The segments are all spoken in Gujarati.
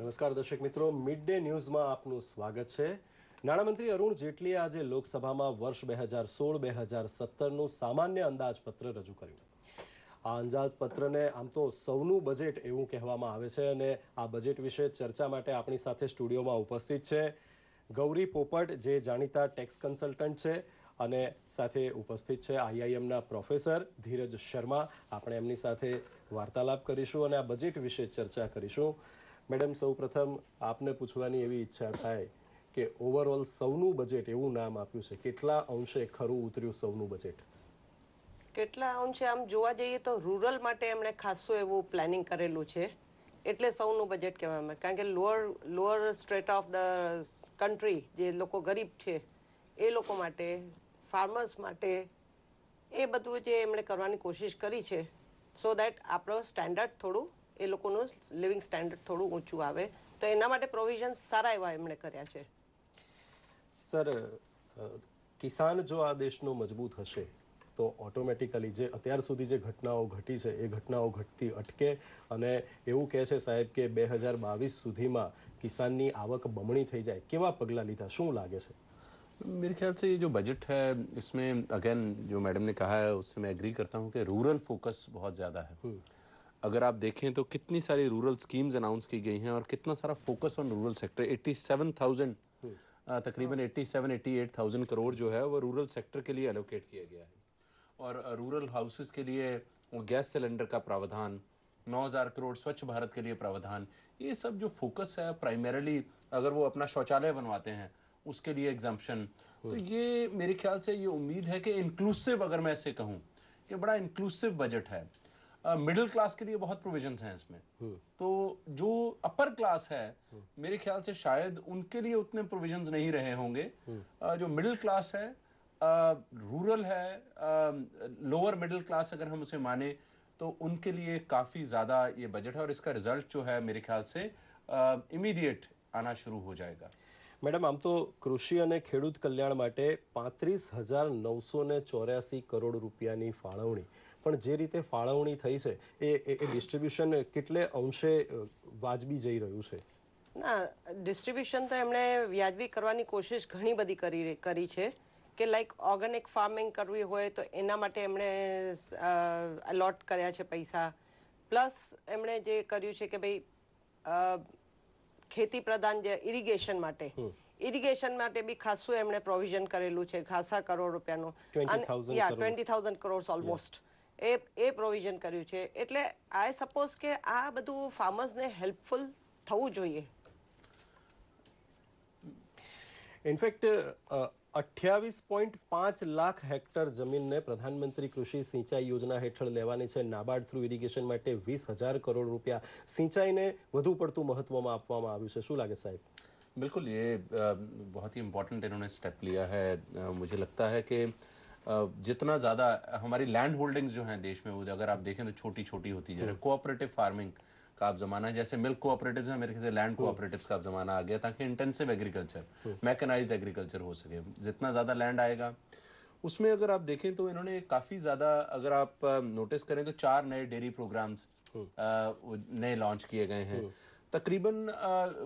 નમસ્કાર દર્શક મિત્રો, મિડ ડે ન્યૂઝમાં આપનું સ્વાગત છે। નાણામંત્રી અરુણ જેટલીએ આજે લોકસભામાં વર્ષ 2016-2017નું સામાન્ય અંદાજપત્ર રજૂ કર્યું। આ અંદાજપત્રને આમ તો સૌનું બજેટ એવું કહેવામાં આવે છે અને આ બજેટ વિશે ચર્ચા માટે આપણી સાથે સ્ટુડિયોમાં ઉપસ્થિત છે ગૌરી પોપટ, જે જાણીતા ટેક્સ કન્સલ્ટન્ટ છે, અને સાથે ઉપસ્થિત છે IIMના પ્રોફેસર ધીરજ શર્મા। આપણે એમની સાથે વાર્તાલાપ કરીશું અને આ બજેટ વિશે ચર્ચા કરીશું। મેડમ, સૌપ્રથમ આપને પૂછવાની એવી ઈચ્છા થાય કે ઓવરઓલ સૌનું બજેટ એવું નામ આપ્યું છે, કેટલા અંશે ખરું ઉતર્યું સૌનું બજેટ? કેટલા અંશે આમ જોવા જઈએ તો રૂરલ માટે એમણે ખાસું એવું પ્લાનિંગ કરેલું છે, એટલે સૌનું બજેટ કહેવામાં, કારણ કે lower straight of the country, જે લોકો ગરીબ છે એ લોકો માટે, ફાર્મર્સ માટે, એ બધું જે એમણે કરવાની કોશિશ કરી છે, સો દેટ આપણો સ્ટેન્ડર્ડ થોડું, એ લોકોનું લિવિંગ સ્ટેન્ડર્ડ થોડું ઊંચું આવે, તો એના માટે પ્રોવિઝન્સ સારા એવા એમણે કર્યા છે। સર, કિસાન જો આ દેશનો મજબૂત હશે તો ઓટોમેટિકલી જે અત્યાર સુધી જે ઘટનાઓ ઘટી છે એ ઘટનાઓ ઘટતી અટકે, અને એવું કહે છે સાહેબ કે 2022 સુધીમાં કિસાનની આવક બમણી થઈ જાય। કેવા પગલાં લીધા, શું લાગે છે? मेरे ख्याल से ये जो बजट है इसमें अगेन जो मैडम ने कहा है उससे मैं एग्री करता हूँ कि रूरल फोकस बहुत ज़्यादा है। अगर आप देखें तो कितनी सारी रूरल स्कीम्स अनाउंस की गई हैं और कितना सारा फोकस ऑन रूरल सेक्टर। 87,000 तकरीबन 87-88,000 करोड़ जो है वो रूरल सेक्टर के लिए एलोकेट किया गया है। और रूरल हाउसेस के लिए गैस सिलेंडर का प्रावधान, 9,000 करोड़ स्वच्छ भारत के लिए प्रावधान, ये सब जो फोकस है प्राइमरीली अगर वो अपना शौचालय बनवाते हैं उसके लिए एग्जाम्पशन, तो ये मेरे ख्याल से ये उम्मीद है कि इंक्लूसिव, अगर मैं ऐसे कहूँ कि बड़ा इंक्लूसिव बजट है। मिडिल क्लास के लिए बहुत प्रोविजंस हैं इसमें, तो जो अपर क्लास है मेरे ख्याल से शायद उनके लिए उतने प्रोविजंस नहीं रहे होंगे। जो मिडिल क्लास है, रूरल है, लोअर मिडिल क्लास अगर हम उसे माने, तो उनके लिए काफ़ी ज़्यादा ये बजट है और इसका रिजल्ट जो है मेरे ख्याल से इमीडिएट आना शुरू हो जाएगा। મેડમ, આમ તો કૃષિ અને ખેડૂત કલ્યાણ માટે 35,984 કરોડ રૂપિયાની ફાળવણી, પણ જે રીતે ફાળવણી થઈ છે એ ડિસ્ટ્રીબ્યુશન કેટલે અંશે વાજબી જઈ રહ્યું છે? ના, ડિસ્ટ્રીબ્યુશન તો એમણે વ્યાજબી કરવાની કોશિશ ઘણી બધી કરી છે, કે લાઈક ઓર્ગેનિક ફાર્મિંગ કરવી હોય તો એના માટે એમણે અલોટ કર્યા છે પૈસા, પ્લસ એમણે જે કર્યું છે કે ભાઈ ખેતી પ્રધાન જે ઇરિગેશન માટે બી ખાસું એમણે પ્રોવિઝન કરેલું છે, ખાસા કરોડ રૂપિયાનું, 20,000 કરોડ ઓલમોસ્ટ એ પ્રોવિઝન કર્યું છે। એટલે આઈ સપોઝ કે આ બધું ફાર્મર્સને હેલ્પફુલ થવું જોઈએ। ઇનફેક્ટ 28.5 લાખ હેક્ટર જમીનને પ્રધાનમંત્રી કૃષિ સિંચાઈ યોજના હેઠળ લેવાની છે। નાબાર્ડ થ્રુ ઇરિગેશન માટે 20,000 કરોડ રૂપિયા સિંચાઈને વધુ પડતું મહત્વમાં આપવામાં આવ્યું છે। શું લાગે સાહેબ? बिल्कुल, ये बहुत ही इम्पोर्टेंट इन्होंने स्टेप लिया है। मुझे लगता है कि जितना ज़्यादा हमारी लैंड होल्डिंग्स जो हैं देश में, वो अगर आप देखें तो छोटी छोटी होती जा रही है। कोऑपरेटिव फार्मिंग का अब ज़माना है, जैसे मिल्क कोऑपरेटिव्स हैं, मेरे ख्याल से लैंड कोऑपरेटिव्स का अब ज़माना आ गया, ताकि इंटेंसिव एग्रीकल्चर, मैकेनाइज्ड एग्रीकल्चर हो सके। जितना ज़्यादा लैंड आएगा उसमें अगर आप देखें तो इन्होंने काफ़ी ज़्यादा, अगर आप नोटिस करें तो 4 नए डेयरी प्रोग्राम्स नए लॉन्च किए गए हैं। तकरीबन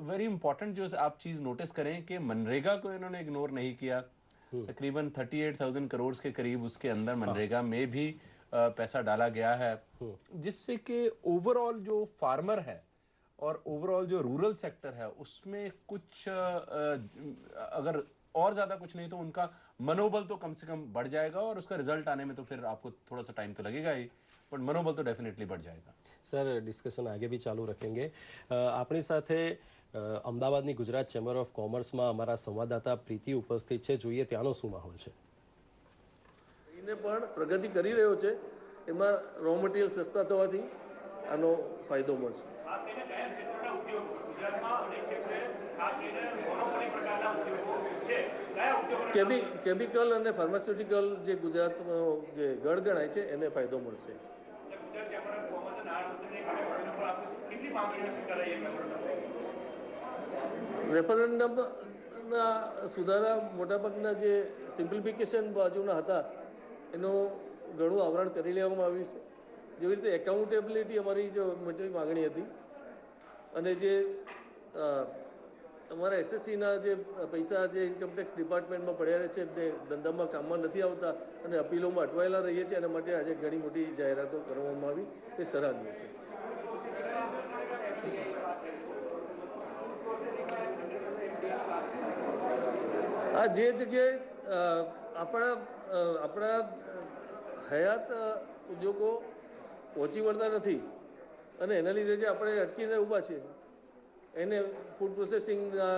वेरी इंपॉर्टेंट जो आप चीज़ नोटिस करें कि मनरेगा को इन्होंने इग्नोर नहीं किया। तकरीबन 38,000 करोड़ के करीब उसके अंदर मनरेगा में भी पैसा डाला गया है, जिससे कि ओवरऑल जो फार्मर है और ओवरऑल जो रूरल सेक्टर है उसमें कुछ अगर और ज़्यादा कुछ नहीं तो उनका मनोबल तो कम से कम बढ़ जाएगा, और उसका रिजल्ट आने में तो फिर आपको थोड़ा सा टाइम तो लगेगा ही, बट मनोबल तो डेफिनेटली बढ़ जाएगा। सर, डिस्कशन आगे भी चालू रखेंगे। अपनी साथे अमदावादनी गुजरात चेम्बर ऑफ कॉमर्स में अमरा संवाददाता प्रीति उपस्थित है। જોઈએ ત્યાંનો શું માહોલ છે। એને પણ પ્રગતિ કરી રહ્યો છે, એમાં રો મટીરિયલ સસ્તા થવાથી આનો ફાયદો મળશે। ખાસ કરીને કયા ક્ષેત્રના ઉદ્યોગો ગુજરાતમાં અનેક ક્ષેત્રે ખાસ કરીને મોનોપોલી પ્રકારના ઉદ્યોગો છે, કયા ઉદ્યોગો? કેમિકલ અને ફાર્માસ્યુટિકલ જે ગુજરાતનો જે ગઢ ગણાય છે એને ફાયદો મળશે। રેફરન્ડમના સુધારા મોટાભાગના જે સિમ્પ્લિફિકેશન બાજુના હતા એનું ઘણું આવરણ કરી લેવામાં આવ્યું છે। જેવી રીતે એકાઉન્ટેબિલિટી અમારી જો મોટી માગણી હતી, અને જે અમારા એસએસસીના જે પૈસા જે ઇન્કમટેક્સ ડિપાર્ટમેન્ટમાં પડ્યા રહે છે તે ધંધામાં કામમાં નથી આવતા અને અપીલોમાં અટવાયેલા રહીએ છીએ. એના માટે આજે ઘણી મોટી જાહેરાતો કરવામાં આવી તે સરાહનીય છે. આ જે જગ્યાએ આપણા હયાત ઉદ્યોગો પહોંચી વળતા નથી અને એના લીધે જે આપણે અટકીને ઊભા છીએ એને ફૂડ પ્રોસેસિંગના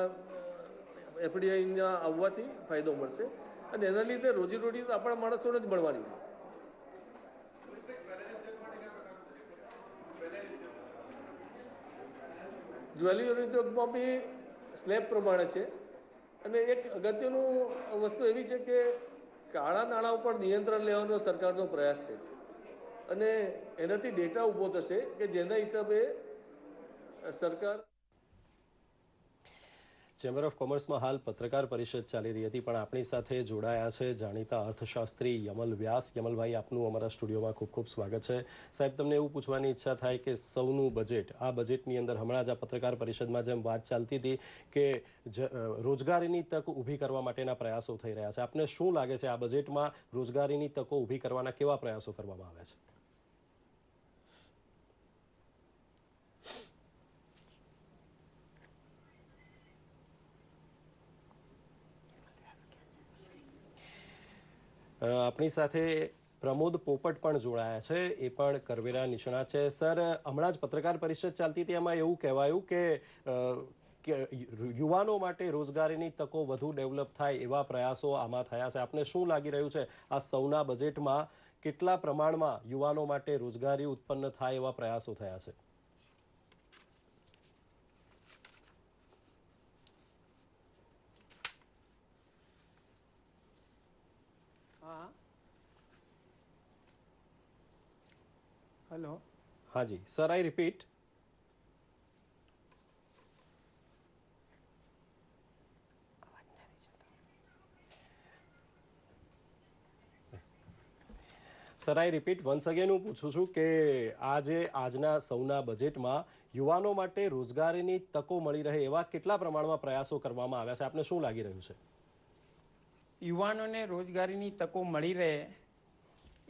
એફડીઆઈના આવવાથી ફાયદો મળશે અને એના લીધે રોજીરોટી તો આપણા માણસોને જ મળવાની છે. જ્વેલરી ઉદ્યોગમાં બી સ્લેબ પ્રમાણે છે અને એક અગત્યનું વસ્તુ એવી છે કે કાળા નાણાં ઉપર નિયંત્રણ લેવાનો સરકારનો પ્રયાસ છે અને એનાથી ડેટા ઊભો થશે કે જેના હિસાબે સરકાર. ચેમ્બર ઓફ કોમર્સમાં હાલ પત્રકાર પરિષદ ચાલી રહી હતી, પણ આપણી સાથે જોડાયા છે જાણીતા અર્થશાસ્ત્રી યમલ વ્યાસ. યમલભાઈ, આપનું અમારા સ્ટુડિયોમાં ખૂબ ખૂબ સ્વાગત છે. સાહેબ, તમને એવું પૂછવાની ઈચ્છા થાય કે સૌનું બજેટ, આ બજેટની અંદર હમણાં જ આ પત્રકાર પરિષદમાં જેમ વાત ચાલતી હતી કે રોજગારીની તક ઊભી કરવા માટેના પ્રયાસો થઈ રહ્યા છે, આપને શું લાગે છે આ બજેટમાં રોજગારીની તકો ઊભી કરવાના કેવા પ્રયાસો કરવામાં આવ્યા છે? આપણી સાથે પ્રમોદ પોપટ પણ જોડાયા છે, એ પણ કરવેરા નિષ્ણાત છે. સર, હમણાં જ પત્રકાર પરિષદ ચાલતી હતી, એમાં એવું કહેવાયું કે યુવાનો માટે રોજગારીની તકો વધુ ડેવલપ થાય એવા પ્રયાસો આમાં થયા છે. આપને શું લાગી રહ્યું છે આ સૌના બજેટમાં કેટલા પ્રમાણમાં યુવાનો માટે રોજગારી ઉત્પન્ન થાય એવા પ્રયાસો થયા છે? हेलो. हाँ जी sir, I repeat. Sir, I repeat once again. હું પૂછું છું કે આજના સૌના બજેટમાં યુવાનો માટે રોજગારીની તકો મળી રહે એવા કેટલા પ્રમાણમાં પ્રયાસો કરવામાં આવ્યા છે? આપને શું લાગી રહ્યું છે? યુવાનોને રોજગારીની તકો મળી રહે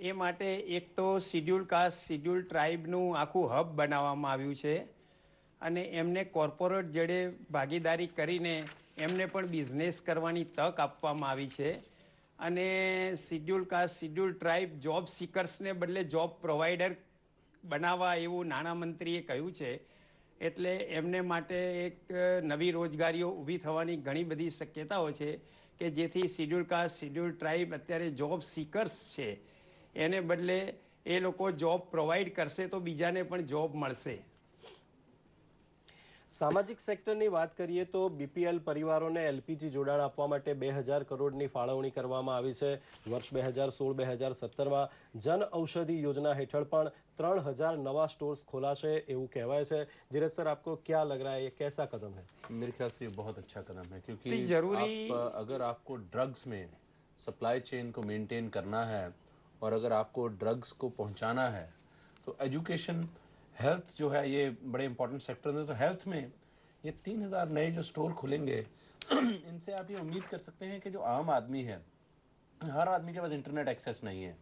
એ માટે એક તો શિડ્યુલ કાસ્ટ, શિડ્યુલ ટ્રાઇબનું આખું હબ બનાવવામાં આવ્યું છે અને એમને કોર્પોરેટ જોડે ભાગીદારી કરીને એમને પણ બિઝનેસ કરવાની તક આપવામાં આવી છે અને schedule caste, schedule tribe job સિકર્સને બદલે જોબ પ્રોવાઈડર બનાવવા એવું નાણામંત્રીએ કહ્યું છે. એટલે એમને માટે એક નવી રોજગારીઓ ઊભી થવાની ઘણી બધી શક્યતાઓ છે કે જેથી શિડ્યુલ કાસ્ટ, શિડ્યુલ ટ્રાઇબ અત્યારે જોબ સિકર્સ છે એને બદલે એ લોકો જોબ પ્રોવાઈડ કરશે તો બીજાને પણ જોબ મળશે. સામાજિક સેક્ટરની વાત કરીએ તો બીપીએલ પરિવારોને એલપીજી જોડાણ આપવા માટે 2000 કરોડની ફાળવણી કરવામાં આવી છે. વર્ષ 2016-2017માં જન ઔષધિ યોजना हेठળ પણ 3000 नवा स्टोर्स खोलाशे એવું કહેવાય છે. धीरज सर, आपको क्या लग रहा है, ये कैसा कदम है? मेरे ख्याल से ये बहुत अच्छा कदम है क्योंकि अगर आपको ड्रग्स में सप्लाई चेन को मेंटेन करना है और अगर आपको ड्रग्स को पहुंचाना है तो एजुकेशन, हेल्थ जो है ये बड़े इंपॉर्टेंट सेक्टर है. तो हेल्थ में ये 3000 नए जो स्टोर खुलेंगे इनसे आप ये उम्मीद कर सकते हैं कि जो आम आदमी है, हर आदमी के पास इंटरनेट एक्सेस नहीं है,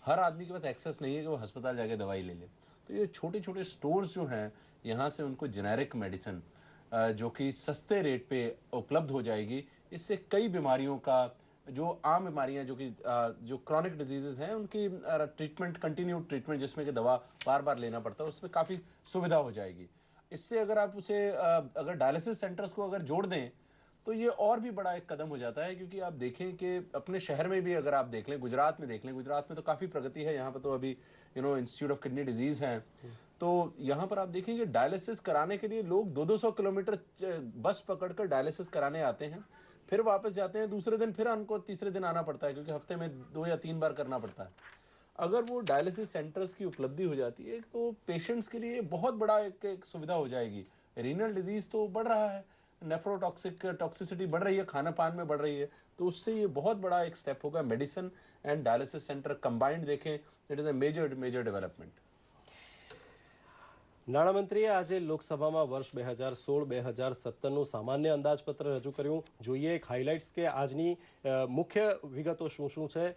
हर आदमी के पास एक्सेस नहीं है कि वो अस्पताल जाके दवाई ले ले. तो ये छोटे छोटे स्टोर्स जो हैं यहाँ से उनको जेनेरिक मेडिसिन जो कि सस्ते रेट पे उपलब्ध हो जाएगी. इससे कई बीमारियों का, जो आम बीमारियां जो क्रॉनिक डिजीजेस हैं उनकी ट्रीटमेंट, कंटिन्यूड ट्रीटमेंट जिसमें कि दवा बार बार लेना पड़ता है, उसमें काफ़ी सुविधा हो जाएगी. इससे अगर आप उसे अगर डायलिसिस सेंटर्स को अगर जोड़ दें तो ये और भी बड़ा एक कदम हो जाता है. क्योंकि आप देखें कि अपने शहर में भी अगर आप देख लें, गुजरात में देख लें, गुजरात में तो काफ़ी प्रगति है. यहाँ पर तो अभी इंस्टीट्यूट ऑफ किडनी डिजीज़ हैं, तो यहाँ पर आप देखेंगे डायलिसिस कराने के लिए लोग 200 किलोमीटर बस पकड़कर डायलिसिस कराने आते हैं, फिर वापस जाते हैं, दूसरे दिन फिर उनको तीसरे दिन आना पड़ता है क्योंकि हफ्ते में 2 या 3 बार करना पड़ता है. अगर वो डायलिसिस सेंटर्स की उपलब्धि हो जाती है तो पेशेंट्स के लिए बहुत बड़ा एक सुविधा हो जाएगी. रीनल डिजीज तो बढ़ रहा है, टॉक्सिसिटी बढ़ रही है, खाना पान में बढ़ रही है, तो उससे ये बहुत बड़ा एक स्टेप होगा. Medicine and dialysis centre combined देखें, it is a major development. નાણામંત્રીએ આજે લોકસભામાં વર્ષ 2016-2017નું સામાન્ય અંદાજપત્ર રજૂ કર્યું. જોઈએ એક હાઇલાઇટ્સ કે આજની મુખ્ય વિગતો શું શું છે.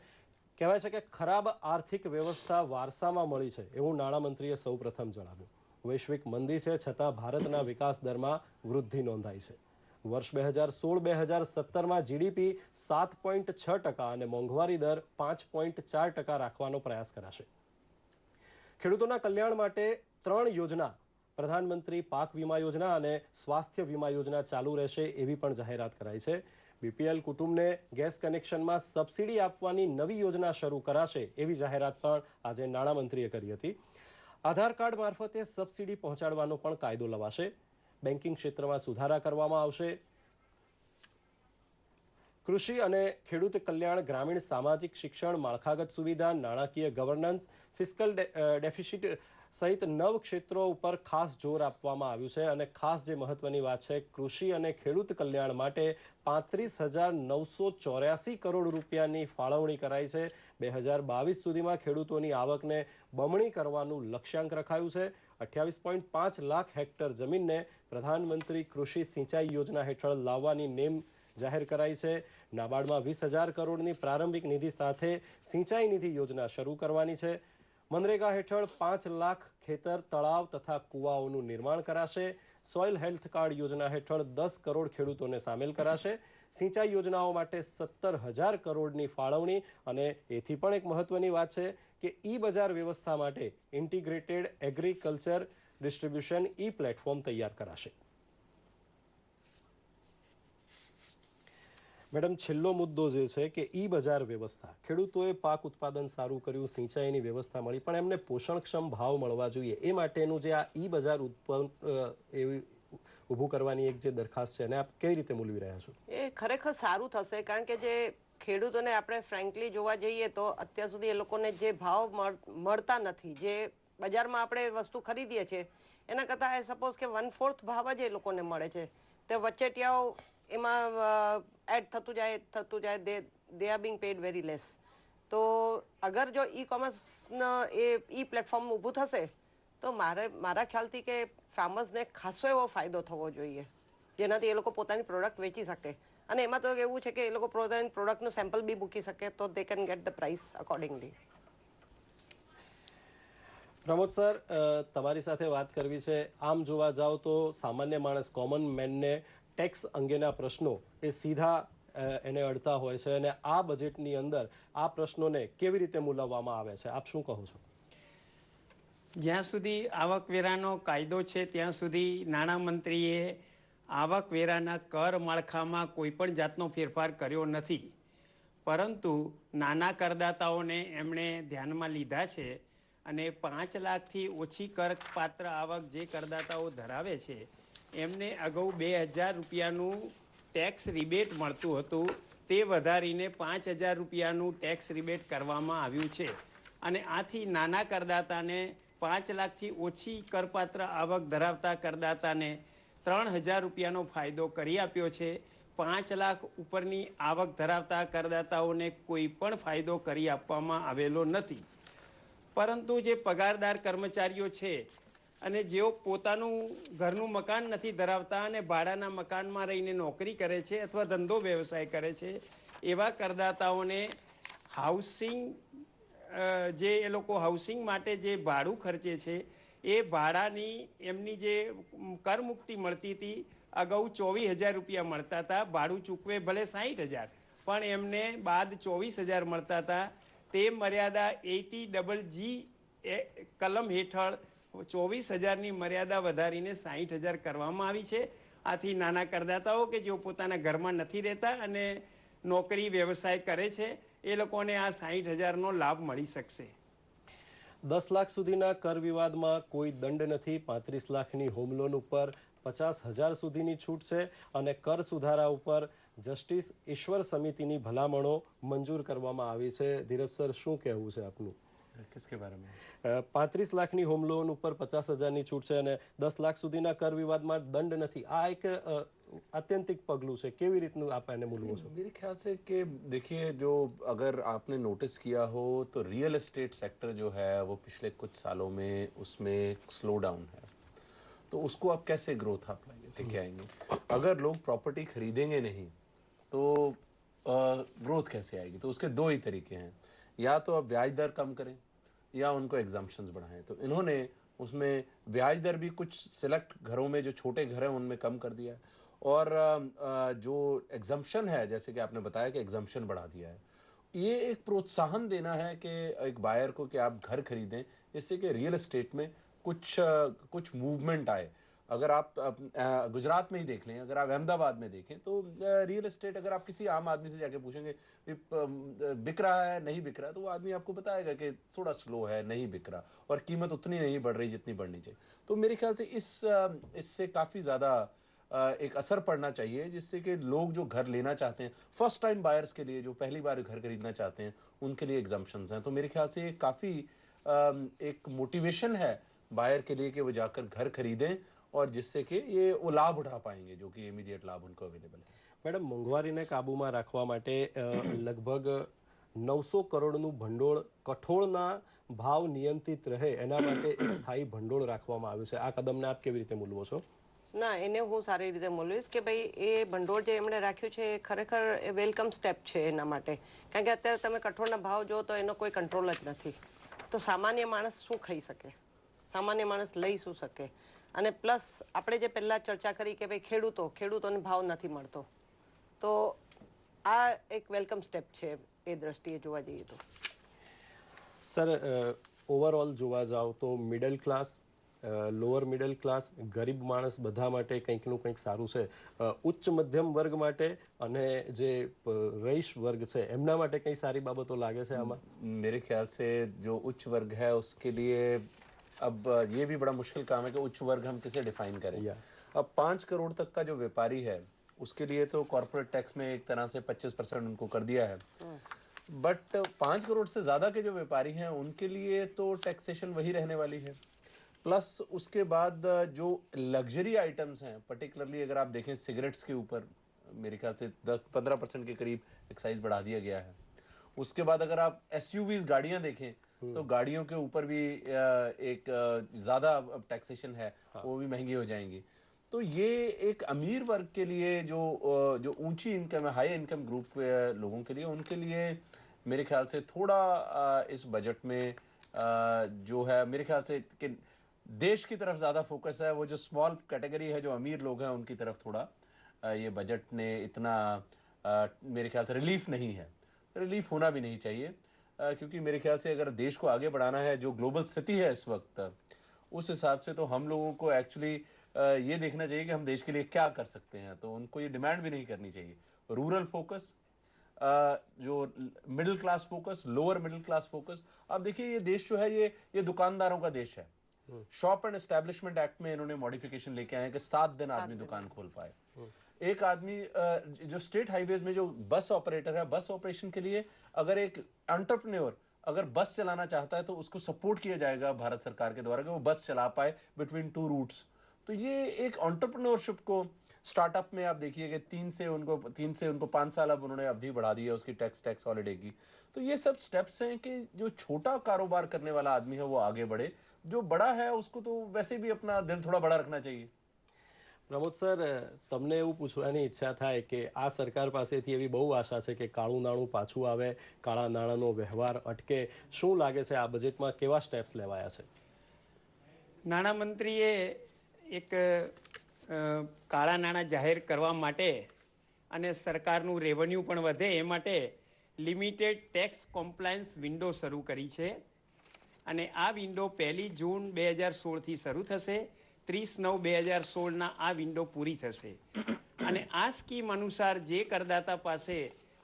કહેવાય છે કે ખરાબ આર્થિક વ્યવસ્થા વારસામાં મળી છે એવું નાણામંત્રીએ સૌપ્રથમ જણાવ્યું. વૈશ્વિક મંદી છે છતાં ભારતના વિકાસ દરમાં વૃદ્ધિ નોંધાઈ છે. વર્ષ 2016-2017માં જીડીપી 7.6% અને મોંઘવારી દર 5.4% રાખવાનો પ્રયાસ કરાશે. ખેડૂતોના કલ્યાણ માટે 3 યોજના પ્રધાનમંત્રી પાક વીમા યોજના અને સ્વાસ્થ્ય વીમા યોજના ચાલુ રહેશે એવી પણ જાહેરાત કરાઈ છે. બીપીએલ કુટુંબને ગેસ કનેક્શનમાં સબસિડી આપવાની નવી યોજના શરૂ કરાશે એવી જાહેરાત પણ આજે નાણામંત્રીએ કરી હતી. આધાર કાર્ડ મારફતે સબસિડી પહોંચાડવાનો પણ કાયદો લવાશે. બેન્કિંગ ક્ષેત્રમાં સુધારા કરવામાં આવશે. કૃષિ અને ખેડૂત કલ્યાણ, ગ્રામીણ સામાજિક શિક્ષણ, માળખાગત સુવિધા, નાણાકીય ગવર્નન્સ, ફિસ્કલ ડેફિસિટ સહિત 9 ક્ષેત્રો ઉપર ખાસ જોર આપવામાં આવ્યું છે. અને ખાસ જે મહત્વની વાત છે, કૃષિ અને ખેડૂત કલ્યાણ માટે 35,984 કરોડ રૂપિયાની ફાળવણી કરાઈ છે. 2022 સુધીમાં ખેડૂતોની આવકને બમણી કરવાનું લક્ષ્યાંક રખાયું છે. 28.5 લાખ હેક્ટર જમીનને પ્રધાનમંત્રી કૃષિ સિંચાઈ યોજના હેઠળ લાવવાની નેમ જાહેર કરાઈ છે. નાબાર્ડમાં 20,000 કરોડની પ્રારંભિક નિધિ સાથે સિંચાઈ નિધિ યોજના શરૂ કરવાની છે. મનરેગા હેઠળ 5 લાખ ખેતર, તળાવ તથા કુવાઓનું નિર્માણ કરાશે. સોઇલ હેલ્થ કાર્ડ યોજના હેઠળ 10 કરોડ ખેડૂતોને સામેલ કરાશે. સિંચાઈ યોજનાઓ માટે 17,000 કરોડની ફાળવણી. અને એથી પણ એક મહત્વની વાત છે કે ઈ બજાર વ્યવસ્થા માટે ઇન્ટિગ્રેટેડ એગ્રીકલ્ચર ડિસ્ટ્રીબ્યુશન ઈ પ્લેટફોર્મ તૈયાર કરાશે. મેડમ, છેલ્લો મુદ્દો જે છે કે ઈ બજાર વ્યવસ્થા, ખેડૂતોએ પાક ઉત્પાદન સારું કર્યું, સિંચાઈની વ્યવસ્થા મળી, પણ એમને પોષણક્ષમ ભાવ મળવા જોઈએ. એ માટેનું જે આ ઈ બજાર ઊભું કરવાની એક જે દરખાસ્ત છે એને આપ કઈ રીતે મૂલવી રહ્યા છો? એ ખરેખર સારું થશે, કારણ કે જે ખેડૂતોને આપણે ફ્રેન્કલી જોવા જઈએ તો અત્યાર સુધી એ લોકોને જે ભાવ મળતા નથી, જે બજારમાં આપણે વસ્તુ ખરીદીએ છીએ એના કરતાં સપોઝ કે 1/4 ભાવ જ એ લોકોને મળે છે. તે વચેટિયાઓ એમાં એડ થતું જાય they are being paid very less. તો અગર જો ઈ કોમર્સનો ઈ પ્લેટફોર્મ ઊભું થશે તો મારા ખ્યાલથી કે ફાર્મર્સને ખાસો એવો ફાયદો થવો જોઈએ, જેનાથી એ લોકો પોતાની પ્રોડક્ટ વેચી શકે. અને એમાં તો એવું છે કે એ લોકો પોતાની પ્રોડક્ટનું સેમ્પલ બી મૂકી શકે તો they can get the price accordingly. Pramod sir, તમારી સાથે વાત કરવી છે. આમ જોવા જાઓ તો સામાન્ય માણસ, કોમન મેનને ટેક્સ અંગેના પ્રશ્નો એ સીધા એને અડતા હોય છે અને આ બજેટની અંદર આ પ્રશ્નોને કેવી રીતે મૂલવવામાં આવે છે, આપ શું કહો છો? જ્યાં સુધી આવકવેરાનો કાયદો છે ત્યાં સુધી નાણામંત્રીએ આવકવેરાના કર માળખામાં કોઈ પણ જાતનો ફેરફાર કર્યો નથી. પરંતુ નાના કરદાતાઓને એમણે ધ્યાનમાં લીધા છે અને 5 લાખથી ઓછી કરપાત્ર આવક જે કરદાતાઓ ધરાવે છે એમને અગાઉ 2,000 રૂપિયાનું ટેક્સ રિબેટ મળતું હતું, તે વધારીને 5,000 રૂપિયાનું ટેક્સ રિબેટ કરવામાં આવ્યું છે. અને આથી નાના કરદાતાને 5 લાખથી ઓછી કરપાત્ર આવક ધરાવતા કરદાતાને 3,000 રૂપિયાનો ફાયદો કરી આપ્યો છે. 5 લાખ ઉપરની આવક ધરાવતા કરદાતાઓને કોઈ પણ ફાયદો કરી આપવામાં આવેલો નથી. પરંતુ જે પગારદાર કર્મચારીઓ છે અને જેઓ પોતાનું ઘરનું મકાન નથી ધરાવતા અને ભાડાના મકાનમાં રહીને નોકરી કરે છે અથવા ધંધો વ્યવસાય કરે છે, એવા કરદાતાઓને હાઉસિંગ જે એ લોકો હાઉસિંગ માટે જે ભાડું ખર્ચે છે એ ભાડાની એમની જે કરમુક્તિ મળતી હતી, અગાઉ 24,000 રૂપિયા મળતા હતા. ભાડું ચૂકવે ભલે 60,000, પણ એમને બાદ 24,000 મળતા હતા. તે મર્યાદા 80GG કલમ હેઠળ 24,000ની મર્યાદા વધારીને 60,000 કરવામાં આવી છે. આથી નાના કરદાતાઓ કે જેઓ પોતાના ઘરમાં નથી રહેતા અને નોકરી વ્યવસાય કરે છે એ લોકોને આ 60,000નો લાભ મળી શકશે. 10 લાખ સુધીના કર વિવાદમાં કોઈ દંડ નથી. 35 લાખની હોમ લોન ઉપર 50,000 સુધીની છૂટ છે અને કર સુધારા ઉપર જસ્ટિસ ઈશ્વર સમિતિની ભલામણો મંજૂર કરવામાં આવી છે. ધીરજ સર, શું કહેવું છે આપનું? किसके बारे में? 35 લાખની હોમ લોન ઉપર 50,000ની છૂટ છે અને 10 લાખ સુધીના કર વિવાદમાં દંડ નથી. આ એક आत्यंतिक पगलू से केवी रीतनु आप एने मूलवो छो? मेरे ख्याल से कि देखिए, जो अगर आपने नोटिस किया हो तो रियल एस्टेट सेक्टर जो है वो पिछले कुछ सालों में उसमें स्लो डाउन है. तो उसको आप कैसे ग्रोथ आप लेके आएंगे? अगर लोग प्रॉपर्टी खरीदेंगे नहीं तो ग्रोथ कैसे आएगी? तो उसके दो ही तरीके हैं, या तो आप ब्याज दर कम करें या उनको एग्जाम्पशंस बढ़ाएं। तो इन्होंने उसमें ब्याज दर भी कुछ सिलेक्ट घरों में, जो छोटे घर हैं उनमें कम कर दिया है, और जो एग्जाम्पशन है, जैसे कि आपने बताया कि एग्जाम्पशन बढ़ा दिया है, ये एक प्रोत्साहन देना है कि एक बायर को कि आप घर खरीदें, जिससे कि रियल एस्टेट में कुछ मूवमेंट आए। अगर आप गुजरात में ही देख लें, अगर आप अहमदाबाद में देखें, तो रियल एस्टेट अगर आप किसी आम आदमी से जाके पूछेंगे बिक रहा है नहीं बिक रहा, तो वो आदमी आपको बताएगा कि थोड़ा स्लो है, नहीं बिक रहा, और कीमत उतनी नहीं बढ़ रही जितनी बढ़नी चाहिए। तो मेरे ख्याल से इससे काफ़ी ज़्यादा एक असर पड़ना चाहिए, जिससे कि लोग जो घर लेना चाहते हैं, फर्स्ट टाइम बायर्स के लिए, जो पहली बार घर खरीदना चाहते हैं, उनके लिए एग्जाम्पशंस हैं। तो मेरे ख्याल से ये काफ़ी एक मोटिवेशन है बायर के लिए कि वो जाकर घर खरीदें, और जिससे कि ये वो लाभ उठा पाएंगे जो कि इमीडिएट लाभ उनको अवेलेबल है। મેડમ, મોંઘવારીને કાબૂમાં રાખવા માટે લગભગ 900 કરોડનું ભંડોળ કઠોળના ભાવ નિયંત્રિત રહે એના માટે એક સ્થાયી ભંડોળ રાખવામાં આવ્યું છે. આ કદમને આપ કેવી રીતે મૂલવો છો? ના, એને હું સારી રીતે મૂલવીશ કે ભાઈ એ ભંડોળ જે એમણે રાખ્યું છે એ ખરેખર વેલકમ સ્ટેપ છે એના માટે. કારણ કે અત્યારે તમે કઠોળના ભાવ જો તો એનો કોઈ કંટ્રોલ જ નથી. તો સામાન્ય માણસ શું ખાઈ શકે, સામાન્ય માણસ લઈ શું શકે? અને પ્લસ આપણે જે પહેલાં ચર્ચા કરી કે ભાઈ ખેડૂતોને ભાવ નથી મળતો, તો આ એક વેલકમ સ્ટેપ છે એ દ્રષ્ટિએ જોવા જઈએ તો. સર, ઓવરઓલ જોવા જાઓ તો middle class, lower middle class, ગરીબ માણસ બધા માટે કંઈકનું કંઈક સારું છે. ઉચ્ચ મધ્યમ વર્ગ માટે અને જે રઈશ વર્ગ છે એમના માટે કંઈ સારી બાબતો લાગે છે આમાં? मेरे ख्याल से जो उच्च वर्ग है उसके लिए अब ये भी बड़ा मुश्किल काम है कि उच्च वर्ग हम किसे डिफाइन करें। अब 5 करोड़ तक का जो व्यापारी है उसके लिए तो कॉर्पोरेट टैक्स में एक तरह से 25% उनको कर दिया है, बट 5 करोड़ से ज़्यादा के जो व्यापारी हैं उनके लिए तो टैक्सेशन वही रहने वाली है। प्लस उसके बाद जो लग्जरी आइटम्स हैं, पर्टिकुलरली अगर आप देखें सिगरेट्स के ऊपर मेरे ख्याल से 10-15% के करीब एक्साइज बढ़ा दिया गया है। उसके बाद अगर आप एसयूवीज गाड़ियां देखें तो गाड़ियों के ऊपर भी एक ज़्यादा टैक्सेशन है, वो भी महंगी हो जाएंगी। तो ये एक अमीर वर्ग के लिए जो ऊंची इनकम है, हाई इनकम ग्रुप के लोगों के लिए, उनके लिए मेरे ख्याल से थोड़ा इस बजट में जो है मेरे ख्याल से कि देश की तरफ ज़्यादा फोकस है। वो जो स्मॉल कैटेगरी है, जो अमीर लोग हैं, उनकी तरफ थोड़ा ये बजट ने इतना मेरे ख्याल से रिलीफ नहीं है, रिलीफ होना भी नहीं चाहिए, क्योंकि मेरे ख्याल से अगर देश को आगे बढ़ाना है, जो ग्लोबल स्थिति है इस वक्त, उस हिसाब से तो हम लोगों को एक्चुअली ये देखना चाहिए कि हम देश के लिए क्या कर सकते हैं। तो उनको ये डिमांड भी नहीं करनी चाहिए। रूरल फोकस, जो middle class focus, lower middle class focus. अब देखिए ये देश जो है ये दुकानदारों का देश है। शॉप एंड एस्टैब्लिशमेंट एक्ट में इन्होंने मॉडिफिकेशन लेके आए हैं कि 7 दिन आदमी दुकान खोल पाए। एक आदमी जो स्टेट हाईवेज में जो बस ऑपरेटर है, बस ऑपरेशन के लिए अगर एक एंटरप्रेन्योर अगर बस चलाना चाहता है तो उसको सपोर्ट किया जाएगा भारत सरकार के द्वारा कि वो बस चला पाए बिटवीन 2 रूट्स। तो ये एक एंटरप्रेन्योरशिप को स्टार्टअप में आप देखिए कि 3 से उनको 5 साल अब उन्होंने अवधि बढ़ा दी है उसकी टैक्स हॉलिडे की। तो ये सब स्टेप्स हैं कि जो छोटा कारोबार करने वाला आदमी है वो आगे बढ़े, जो बड़ा है उसको तो वैसे भी अपना दिल थोड़ा बड़ा रखना चाहिए। પ્રમોદ સર, તમને એવું પૂછવાની ઈચ્છા થાય કે આ સરકાર પાસેથી એવી બહુ આશા છે કે કાળું નાણું પાછું આવે, કાળા નાણાંનો વ્યવહાર અટકે. શું લાગે છે આ બજેટમાં કેવા સ્ટેપ્સ લેવાયા છે? નાણામંત્રીએ એક કાળા નાણાં જાહેર કરવા માટે અને સરકારનું રેવન્યુ પણ વધે એ માટે લિમિટેડ ટેક્સ કોમ્પ્લાયન્સ વિન્ડો શરૂ કરી છે. અને આ વિન્ડો 1 જૂન 2016થી શરૂ થશે. 30/9/2016 આ વિન્ડો પૂરી થશે. અને આ સ્કીમ અનુસાર જે કરદાતા પાસે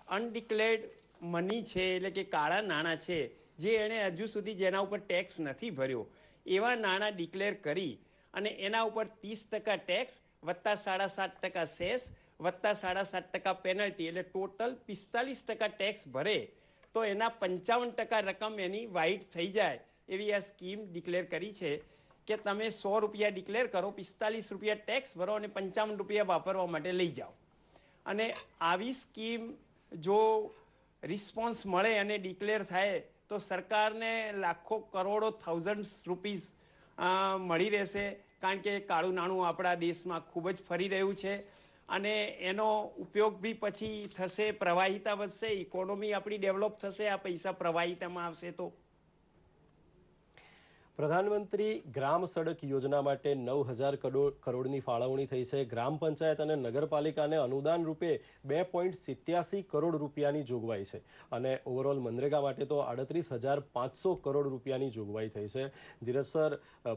અનડિક્લેર્ડ મની છે, એટલે કે કાળા નાણાં છે, જે એણે હજુ સુધી જેના ઉપર ટેક્સ નથી ભર્યો, એવા નાણાં ડિક્લેર કરી અને એના ઉપર 30% ટેક્સ વત્તા 7.5% સેસ વત્તા 7.5% પેનલ્ટી, એટલે ટોટલ 45% ટેક્સ ભરે તો એના 55% રકમ એની વાઇટ થઈ જાય એવી આ સ્કીમ ડિક્લેર કરી છે કે તમે 100 રૂપિયા ડિક્લેર કરો, 45 રૂપિયા ટેક્સ ભરો અને 55 રૂપિયા વાપરવા માટે લઈ જાઓ. અને આવી સ્કીમ જો રિસ્પોન્સ મળે અને ડિક્લેર થાય તો સરકારને લાખો કરોડો થાઉઝન્ડ્સ રૂપીસ મળી રહેશે. કારણ કે કાળું નાણું આપણા દેશમાં ખૂબ જ ફરી રહ્યું છે અને એનો ઉપયોગ બી પછી થશે, પ્રવાહિતા વધશે, ઇકોનોમી આપણી ડેવલપ થશે આ પૈસા પ્રવાહિતામાં આવશે તો. પ્રધાનમંત્રી ગ્રામ સડક યોજના માટે 9,000 કરોડની ફાળવણી થઈ છે. ગ્રામ પંચાયત અને નગરપાલિકાને અનુદાન રૂપે 2.87 કરોડ રૂપિયાની જોગવાઈ છે અને ઓવરઓલ મનરેગા માટે તો 38,500 કરોડ રૂપિયાની જોગવાઈ થઈ છે. ધીરજ સર,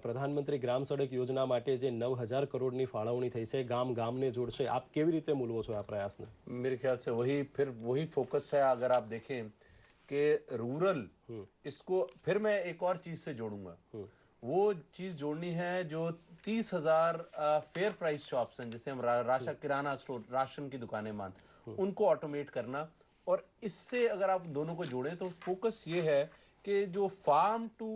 પ્રધાનમંત્રી ગ્રામ સડક યોજના માટે જે 9,000 કરોડની ફાળવણી થઈ છે, ગામ ગામને જોડશે, આપ કેવી રીતે મૂલવો છો આ પ્રયાસને? मेरे ख्याल से वही फोकस है. अगर आप देखें कि रूरल, इसको फिर मैं एक और चीज से जोड़ूंगा. वो चीज जोड़नी है जो 30,000 फेयर प्राइस शॉप्स हैं, जैसे हम राशन किराना स्टोर, राशन की दुकानें मान, उनको ऑटोमेट करना. और इससे अगर आप दोनों को जोड़ें तो फोकस ये है कि जो फार्म टू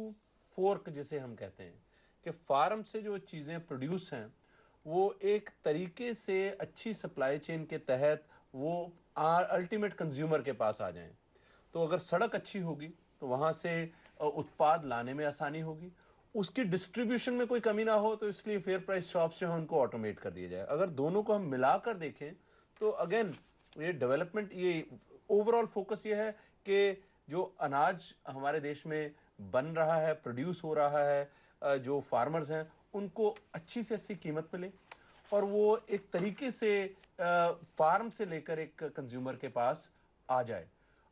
फोर्क जिसे हम कहते हैं, कि फार्म से जो चीजें प्रोड्यूस हैं वो एक तरीके से अच्छी सप्लाई चेन के तहत वो अल्टीमेट कंज्यूमर के पास आ जाएं. तो अगर सड़क अच्छी होगी तो वहां से उत्पाद लाने में आसानी होगी, उसकी डिस्ट्रीब्यूशन में कोई कमी ना हो, तो इसलिए फेयर प्राइस शॉप्स जो हैं उनको ऑटोमेट कर दिया जाए. अगर दोनों को हम मिलाकर देखें तो अगेन ये डेवलपमेंट, ये ओवरऑल फोकस ये है कि जो अनाज हमारे देश में बन रहा है, प्रोड्यूस हो रहा है, जो फार्मर्स हैं उनको अच्छी से अच्छी कीमत मिले और वो एक तरीके से फार्म से लेकर एक कंज्यूमर के पास आ जाए.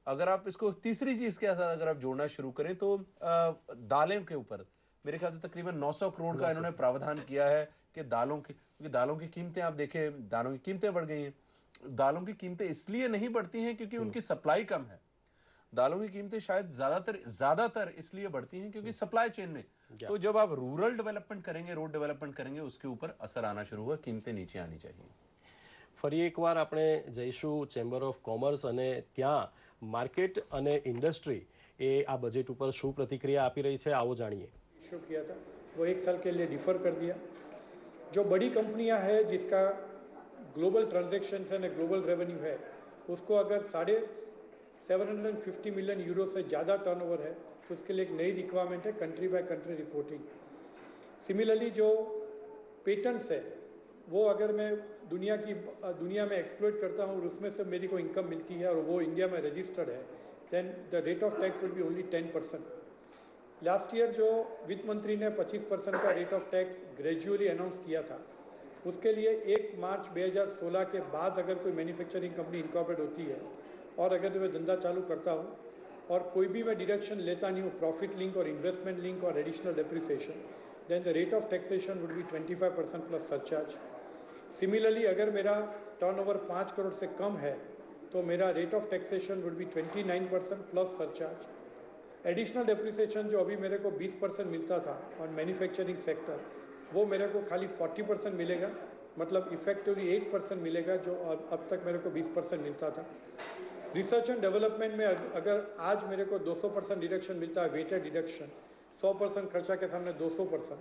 अगर आप इसको तीसरी चीज के साथ अगर आप जोड़ना शुरू करें तो दालें के ऊपर मेरे ख्याल से तकरीबन 900 करोड़ का इन्होंने प्रावधान किया है कि क्योंकि दालों की कीमतें आप देखें, दालों की कीमतें बढ़ गई हैं. दालों की कीमतें इसलिए नहीं बढ़ती हैं क्योंकि उनकी सप्लाई कम है. दालों की कीमतें शायद ज्यादातर इसलिए बढ़ती हैं क्योंकि सप्लाई चेन में. तो जब आप रूरल डेवलपमेंट करेंगे, रोड डेवलपमेंट करेंगे, उसके ऊपर असर आना शुरू होगा, कीमतें नीचे आनी चाहिए. ફરી એકવાર આપણે જઈશું ચેમ્બર ઓફ કોમર્સ અને ત્યાં માર્કેટ અને ઇન્ડસ્ટ્રી એ આ બજેટ ઉપર શું પ્રતિક્રિયા આપી રહી છે, આવો જાણીએ. इशू किया था वो 1 साल के लिए डिफ़र कर दिया. जो बड़ी कंपनियां हैं जिसका ग्लोबल ट्रांजैक्शन है, ग्लोबल रेवेन्यू है, उसको अगर 750 मिलियन यूरो से ज़्यादा टर्नओवर है तो उसके लिए एक नई रिक्वायरमेंट है country by country reporting. Similarly जो पेटेंट्स है वो अगर मैं दुनिया में एक्सप्लोइट करता हूँ और उसमें से मेरी को इनकम मिलती है और वो इंडिया में रजिस्टर्ड है, then the rate of tax will be only 10%. Last year जो वित्त मंत्री ने 25% का rate of tax gradually announce किया था, उसके लिए 1 मार्च 2016 के बाद अगर कोई मैन्युफैक्चरिंग कंपनी इनकॉर्पोरेट होती है और अगर मैं धंधा चालू करता हूँ और कोई भी मैं डिडक्शन लेता नहीं हूँ, प्रॉफिट लिंक और इन्वेस्टमेंट लिंक और additional depreciation, then the rate of taxation would be 25% plus surcharge. Similarly अगर मेरा टर्नओवर 5 करोड़ से कम है तो मेरा rate of taxation would B 29% plus surcharge. Additional depreciation जो अभी मेरे को 20% मिलता था ऑन मैन्युफैक्चरिंग सेक्टर, वो मेरे को खाली 40% मिलेगा, मतलब इफेक्टिवली 8% मिलेगा जो अब तक मेरे को 20% मिलता था. रिसर्च एंड डेवलपमेंट में अगर आज मेरे को 200% डिडक्शन मिलता है, वेटेड डिडक्शन 100% खर्चा के सामने 200%,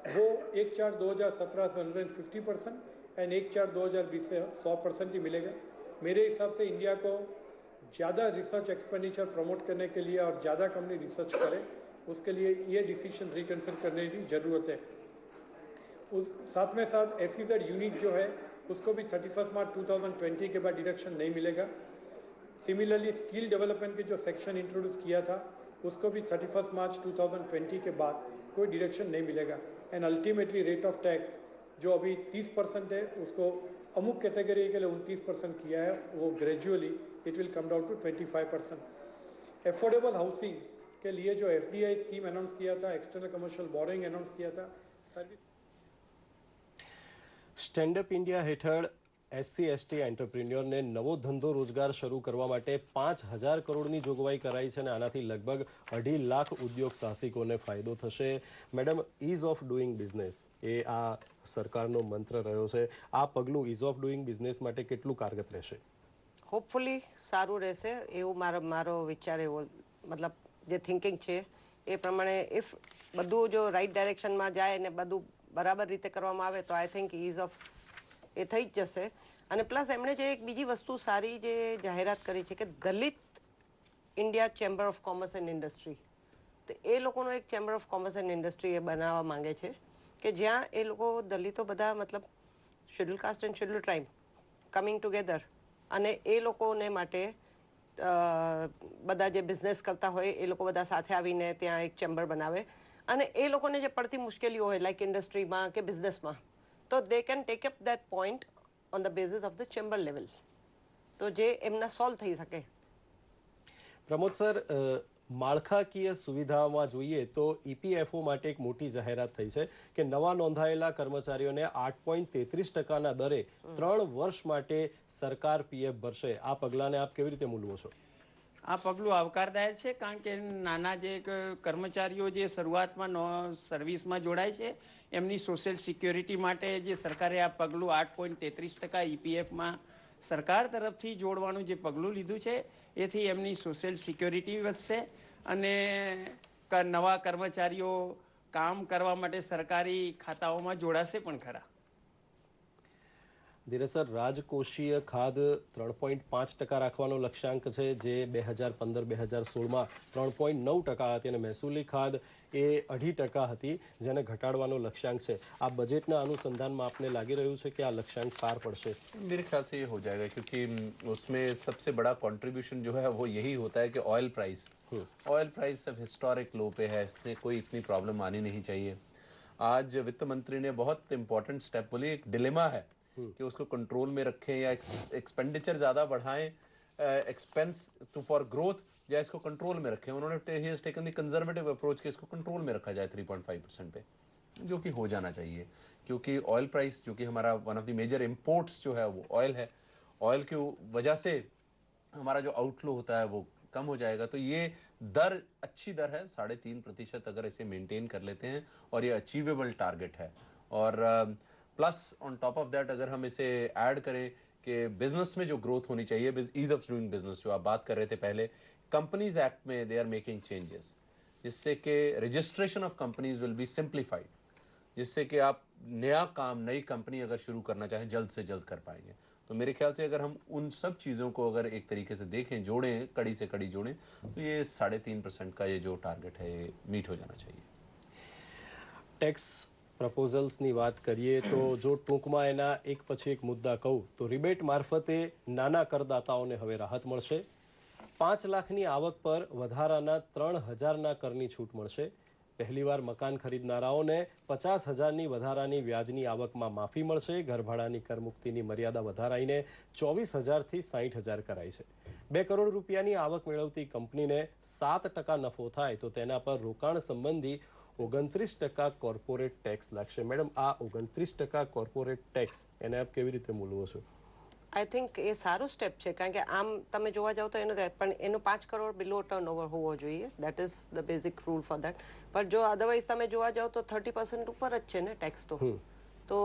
वो 1/4/2017 से 150% एंड 1/4/2020 से 100% ही मिलेगा. मेरे हिसाब से इंडिया को ज़्यादा रिसर्च एक्सपेंडिचर प्रमोट करने के लिए और ज़्यादा कंपनी रिसर्च करे, उसके लिए ये डिसीजन रिकन्सिडर करने की ज़रूरत है. उस साथ में साथ SEZ यूनिट जो है उसको भी 31 मार्च 2020 के बाद डिडक्शन नहीं मिलेगा. सिमिलरली स्किल डेवलपमेंट के जो सेक्शन इंट्रोड्यूस किया था उसको भी 31 मार्च 2020 के बाद कोई डिडक्शन नहीं मिलेगा. And ultimately rate of tax जो अभी 30% है उसको अमुक कैटेगरी के लिए 29% किया है, वो gradually it will come down to 25%. Affordable housing के लिए जो FDI स्कीम अनाउंस किया था, एक्सटर्नल कमर्शियल बोरोइंग अनाउंस किया था, सर्विस સ્ટેન્ડઅપ ઇન્ડિયા હેઠળ SC/ST એન્ટરપ્રિન્યોરને નવો ધંધો રોજગાર શરૂ કરવા માટે 5,000 કરોડની જોગવાઈ કરાઈ છે અને આનાથી લગભગ 2.5 લાખ ઉદ્યોગ સાહસિકોને ફાયદો થશે. Madam, ease of doing business એ આ સરકારનો મંત્ર રહ્યો છે. આ પગલું ઇઝ ઓફ ડુઈંગ બિઝનેસ માટે કેટલું કારગત રહેશે? હોપફુલી સારું રહેશે એવું મારો વિચાર એવો, મતલબ જે થિંકિંગ છે એ પ્રમાણે ઇફ બધું જો રાઈટ ડાયરેક્શનમાં જાય ને બધું બરાબર રીતે કરવામાં આવે તો આઈ થિંક ઇઝ ઓફ એ થઈ જ જશે. અને પ્લસ એમણે જે એક બીજી વસ્તુ સારી જે જાહેરાત કરી છે કે Dalit India chamber of commerce and industry, તો એ લોકોનો એક chamber of commerce and industry એ બનાવવા માંગે છે કે જ્યાં એ લોકો દલિતો બધા મતલબ schedule caste and schedule tribe coming together અને એ લોકોને માટે બધા જે બિઝનેસ કરતા હોય એ લોકો બધા સાથે આવીને ત્યાં એક ચેમ્બર બનાવે અને એ લોકોને જે પડતી મુશ્કેલીઓ હોય લાઈક ઇન્ડસ્ટ્રીમાં કે બિઝનેસમાં તો they can take up that point on the basis of the chamber level તો જે એમના સોલ્વ થઈ શકે. પ્રમોદ સર, માળખાકીય સુવિધાઓમાં જોઈએ તો ઈપીએફઓ માટે એક મોટી જાહેરાત થઈ છે કે નવા નોંધાયેલા કર્મચારીઓને 8.33% દરે 3 વર્ષ માટે સરકાર પીએફ ભરશે. આ પગલાંને આપ કેવી રીતે મૂલવો છો? આ પગલું આવકારદાયક છે કારણ કે નાના જે કર્મચારીઓ જે શરૂઆતમાં સર્વિસમાં જોડાય છે એમની સોશિયલ સિક્યોરિટી માટે જે સરકારે આ પગલું 8.33% ઈપીએફમાં સરકાર તરફથી જોડવાનું જે પગલું લીધું છે એથી એમની સોશિયલ સિક્યોરિટી વધશે અને નવા કર્મચારીઓ કામ કરવા માટે સરકારી ખાતાઓમાં જોડાશે પણ ખરા. ધીરજ સર, રાજકોષીય ખાધ 3.5% રાખવાનો લક્ષ્યાંક છે જે 2015-2016માં 3.9% હતી અને મહેસૂલી ખાધ એ 2.5% હતી જેને ઘટાડવાનો લક્ષ્યાંક છે. આ બજેટના અનુસंधाનમાં આપને લાગી રહ્યું છે કે આ લક્ષ્યાંક પાર પડશે? मेरे ख्याल से ये हो जाएगा क्योंकि उसमें सबसे बड़ा कंट्रीब्यूशन जो है वो यही होता है कि ऑयल प्राइस अब हिस्टोरिक लो पे है, इसमें कोई इतनी प्रॉब्लम आनी नहीं चाहिए. आज वित्त मंत्री ने बहुत इंपॉर्टेंट स्टेप बोली, एक डिलेमा है कि उसको कंट्रोल में रखें या एक्सपेंडिचर ज़्यादा बढ़ाएं एक्सपेंस टू फॉर ग्रोथ या इसको कंट्रोल में रखें. उन्होंने he has taken the conservative approach कि इसको कंट्रोल में रखा जाए 3.5% पे, जो कि हो जाना चाहिए क्योंकि ऑयल प्राइस जो कि हमारा one of the major imports जो है वो ऑयल है, ऑयल की वजह से हमारा जो आउटफ्लो होता है वो कम हो जाएगा. तो ये दर अच्छी दर है 3.5% अगर इसे मेंटेन कर लेते हैं और ये अचीवेबल टारगेट है. और plus on top of that अगर हम इसे ऐड करें कि बिजनेस में जो ग्रोथ होनी चाहिए, ईज ऑफ डूइंग बिजनेस जो आप बात कर रहे थे पहले, कंपनीज एक्ट में दे आर मेकिंग चेंजेस जिससे कि registration of companies will be simplified, जिससे कि आप नया काम नई कंपनी अगर शुरू करना चाहें जल्द से जल्द कर पाएंगे. तो मेरे ख्याल से अगर हम उन सब चीज़ों को अगर एक तरीके से देखें, जोड़ें, कड़ी से कड़ी जोड़ें, तो ये 3.5% का ये जो टारगेट है ये मीट हो जाना चाहिए. ટેક્સ પ્રપોઝલ્સની વાત કરીએ તો જો ટૂંકમાં એના એક પછી એક મુદ્દા કહું તો રિબેટ મારફતે નાના કરદાતાઓને હવે રાહત મળશે. 5 લાખની આવક પર વધારાના 3,000ના કરની છૂટ મળશે. પહેલીવાર મકાન ખરીદનારાઓને 50,000ની વધારાની વ્યાજની આવકમાં માફી મળશે. ઘરભાડાની કરમુક્તિની મર્યાદા વધારાઈને 24,000થી 60,000 કરાઈ છે. 2 કરોડ રૂપિયાની આવક મેળવતી કંપનીને 7% નફો થાય તો તેના પર રોકાણ સંબંધી 29% કોર્પોરેટ ટેક્સ લાગશે. મેડમ, આ 29% કોર્પોરેટ ટેક્સ એને આપ કેવી રીતે મૂલવો છો? આઈ થિંક એ સારું સ્ટેપ છે કારણ કે આમ તમે જોવા જાઓ તો પણ એનું 5 કરોડ બિલો ટર્નઓવર હોવો જોઈએ. That is the basic rule for that. પણ જો અધરવાઇઝ તમે જોવા જાઓ તો 30% ઉપર જ છે ને ટેક્સ તો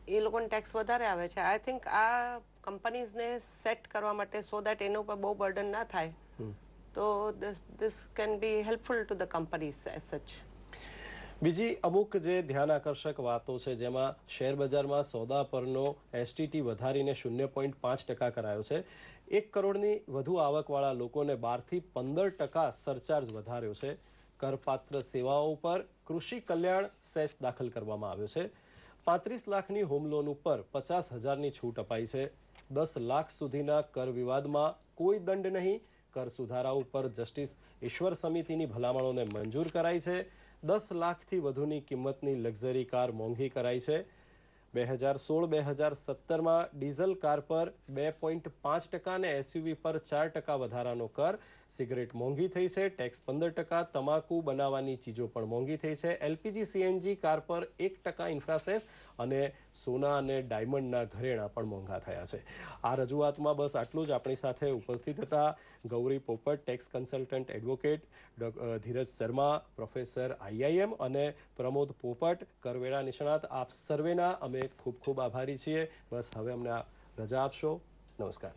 એ લોકોને ટેક્સ વધારે આવે છે. આઈ થિંક આ કંપનીઝને સેટ કરવા માટે સો દેટ એના ઉપર બહુ બર્ડન ના થાય તો this can be helpful to the companies as સચ. બીજી અમુક જે ધ્યાન આકર્ષક વાતો છે જેમાં શેર બજારમાં સોદા પરનો એસટીટી વધારીને 0.5% કરાયો છે. 1 કરોડની વધુ આવકવાળા લોકોને 12થી 15% સરચાર્જ વધાર્યો છે. કરપાત્ર સેવાઓ ઉપર કૃષિ કલ્યાણ સેસ દાખલ કરવામાં આવ્યો છે. 35 લાખની હોમ લોન ઉપર 50,000ની છૂટ અપાઈ છે. 10 લાખ સુધીના કર વિવાદમાં કોઈ દંડ નહીં. કર સુધારા ઉપર જસ્ટિસ ઈશ્વર સમિતિની ભલામણોને મંજૂર કરાઈ છે. 10 લાખથી વધુની કિંમતની લક્ઝરી કાર મોંઘી કરાઈ છે. 2016-2017માં ડીઝલ કાર પર 2.5% અને એસયુવી પર 4% વધારાનો કર. સિગરેટ મોંઘી થઈ છે. ટેક્સ 15%. તમાકુ બનાવવાની ચીજો પણ મોંઘી થઈ છે. એલપીજી સીએનજી કાર પર 1% ઇન્ફ્રાસેસ અને સોના અને ડાયમંડના ઘરેણાં પણ મોંઘા થયા છે. આ રજૂઆતમાં બસ આટલું જ. આપણી સાથે ઉપસ્થિત હતા ગૌરી પોપટ, ટેક્સ કન્સલ્ટન્ટ એડવોકેટ, ધીરજ શર્મા, પ્રોફેસર આઈઆઈએમ અને પ્રમોદ પોપટ, કરવેરા નિષ્ણાત. આપ સર્વેના અમે ખૂબ ખૂબ આભારી છીએ. બસ હવે અમને રજા આપશો. નમસ્કાર.